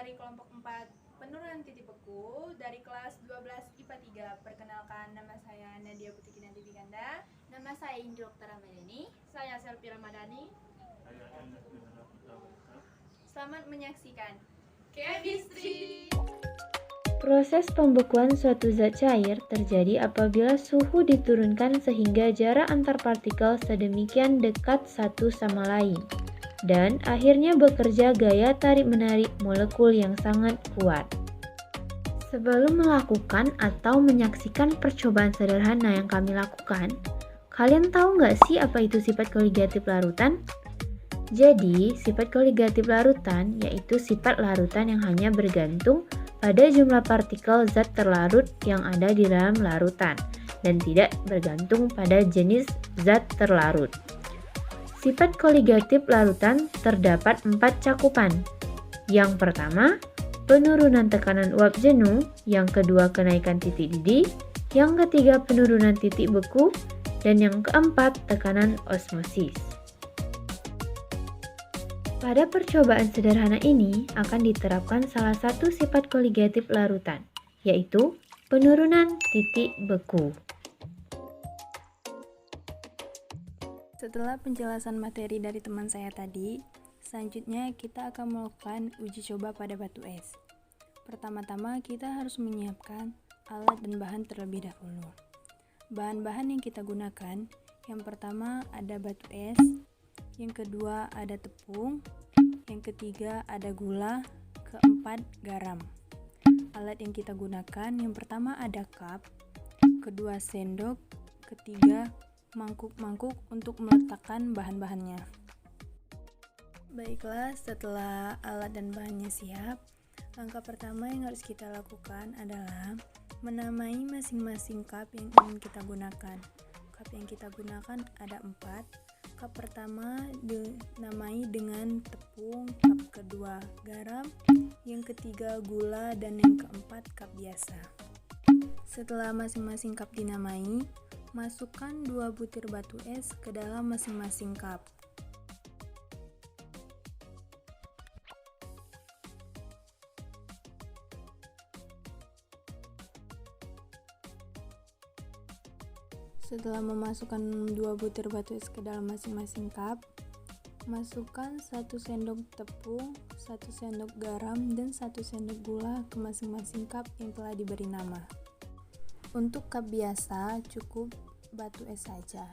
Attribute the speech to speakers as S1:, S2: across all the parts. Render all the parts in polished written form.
S1: dari kelompok 4 penurunan titik beku dari kelas 12 IPA 3. Perkenalkan, nama saya Nadia Putri Kinanti Ganda.
S2: Nama saya Indro Ramadhani.
S3: Saya Selvi Ramadhani.
S1: Selamat menyaksikan
S3: Chemistry.
S4: Proses pembekuan suatu zat cair terjadi apabila suhu diturunkan sehingga jarak antar partikel sedemikian dekat satu sama lain, dan akhirnya bekerja gaya tarik-menarik molekul yang sangat kuat. Sebelum melakukan atau menyaksikan percobaan sederhana yang kami lakukan, kalian tahu nggak sih apa itu sifat koligatif larutan? Jadi, sifat koligatif larutan yaitu sifat larutan yang hanya bergantung pada jumlah partikel zat terlarut yang ada di dalam larutan dan tidak bergantung pada jenis zat terlarut. Sifat koligatif larutan terdapat 4 cakupan. Yang pertama, penurunan tekanan uap jenuh, yang kedua kenaikan titik didih, yang ketiga penurunan titik beku, dan yang keempat tekanan osmosis. Pada percobaan sederhana ini akan diterapkan salah satu sifat koligatif larutan, yaitu penurunan titik beku.
S1: Setelah penjelasan materi dari teman saya tadi, selanjutnya kita akan melakukan uji coba pada batu es. Pertama-tama kita harus menyiapkan alat dan bahan terlebih dahulu. Bahan-bahan yang kita gunakan, yang pertama ada batu es, yang kedua ada tepung, yang ketiga ada gula, keempat garam. Alat yang kita gunakan, yang pertama ada cup, kedua sendok, ketiga mangkuk-mangkuk untuk meletakkan bahan-bahannya. Baiklah, setelah alat dan bahannya siap, langkah pertama yang harus kita lakukan adalah menamai masing-masing cup yang ingin kita gunakan. Cup yang kita gunakan ada 4. Cup pertama dinamai dengan tepung, cup kedua garam, yang ketiga gula, dan yang keempat cup biasa. Setelah masing-masing cup dinamai, masukkan 2 butir batu es ke dalam masing-masing cup. Setelah memasukkan 2 butir batu es ke dalam masing-masing cup, masukkan 1 sendok tepung, 1 sendok garam, dan 1 sendok gula ke masing-masing cup yang telah diberi nama. Untuk cup biasa, cukup batu es saja.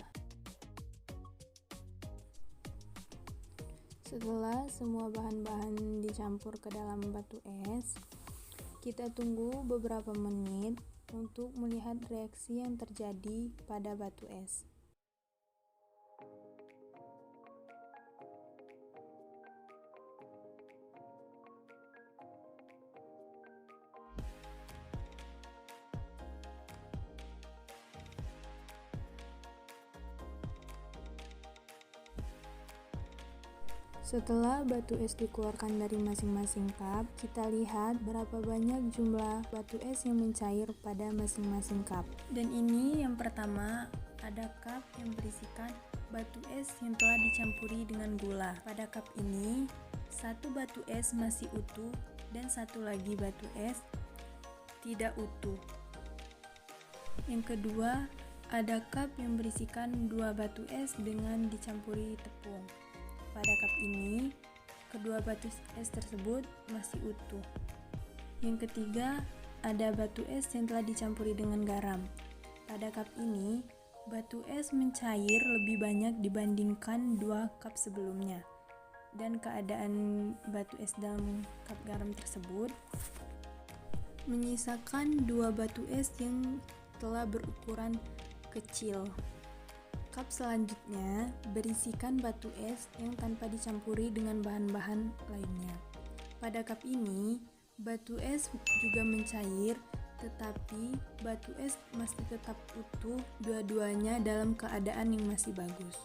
S1: Setelah semua bahan-bahan dicampur ke dalam batu es, kita tunggu beberapa menit untuk melihat reaksi yang terjadi pada batu es. Setelah batu es dikeluarkan dari masing-masing cup, kita lihat berapa banyak jumlah batu es yang mencair pada masing-masing cup. Dan ini yang pertama, ada cup yang berisikan batu es yang telah dicampuri dengan gula. Pada cup ini, 1 batu es masih utuh dan 1 lagi batu es tidak utuh. Yang kedua, ada cup yang berisikan 2 batu es dengan dicampuri tepung. Pada cup ini, kedua batu es tersebut masih utuh. Yang ketiga, ada batu es yang telah dicampuri dengan garam. Pada cup ini, batu es mencair lebih banyak dibandingkan 2 cup sebelumnya. Dan keadaan batu es dalam cup garam tersebut menyisakan 2 batu es yang telah berukuran kecil. Cup selanjutnya berisikan batu es yang tanpa dicampuri dengan bahan-bahan lainnya. Pada cup ini, batu es juga mencair, tetapi batu es masih tetap utuh, dua-duanya dalam keadaan yang masih bagus.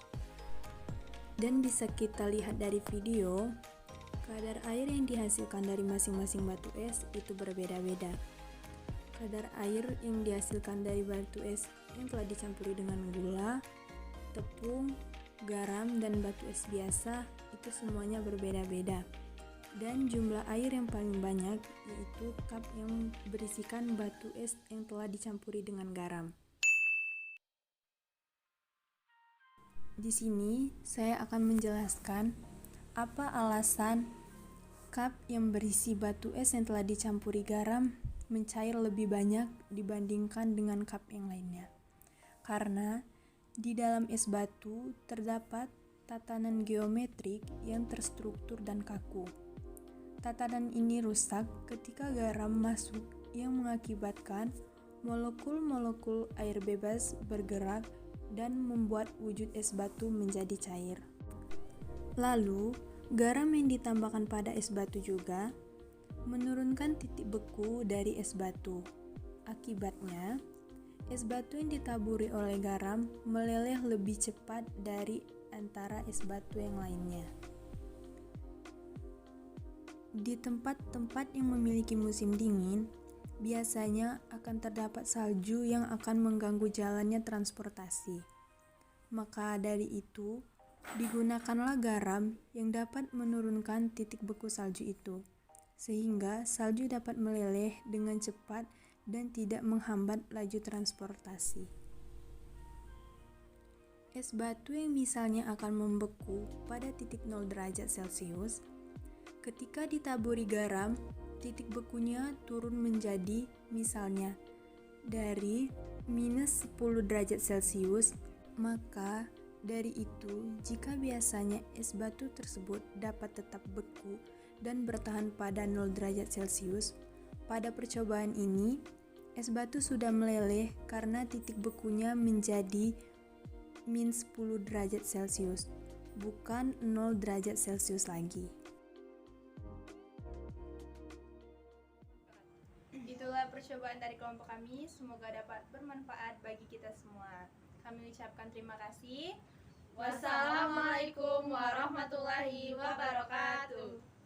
S1: Dan bisa kita lihat dari video, kadar air yang dihasilkan dari masing-masing batu es itu berbeda-beda. Kadar air yang dihasilkan dari batu es yang telah dicampuri dengan gula, tepung, garam, dan batu es biasa itu semuanya berbeda-beda. dan jumlah air yang paling banyak yaitu cup yang berisikan batu es yang telah dicampuri dengan garam. Di sini saya akan menjelaskan apa alasan cup yang berisi batu es yang telah dicampuri garam mencair lebih banyak dibandingkan dengan cup yang lainnya. Karena di dalam es batu terdapat tatanan geometrik yang terstruktur dan kaku. Tatanan ini rusak ketika garam masuk yang mengakibatkan molekul-molekul air bebas bergerak dan membuat wujud es batu menjadi cair. Lalu, garam yang ditambahkan pada es batu juga menurunkan titik beku dari es batu. Akibatnya, es batu yang ditaburi oleh garam meleleh lebih cepat dari antara es batu yang lainnya. Di tempat-tempat yang memiliki musim dingin, biasanya akan terdapat salju yang akan mengganggu jalannya transportasi. Maka dari itu, digunakanlah garam yang dapat menurunkan titik beku salju itu, sehingga salju dapat meleleh dengan cepat dan tidak menghambat laju transportasi. Es batu yang misalnya akan membeku pada titik 0 derajat Celcius, ketika ditaburi garam, titik bekunya turun menjadi misalnya dari minus 10 derajat Celcius, maka dari itu jika biasanya es batu tersebut dapat tetap beku dan bertahan pada 0 derajat Celcius, pada percobaan ini es batu sudah meleleh karena titik bekunya menjadi min 10 derajat Celcius, bukan 0 derajat Celcius lagi.
S3: Itulah percobaan dari kelompok kami, semoga dapat bermanfaat bagi kita semua. Kami ucapkan terima kasih. Wassalamualaikum warahmatullahi wabarakatuh.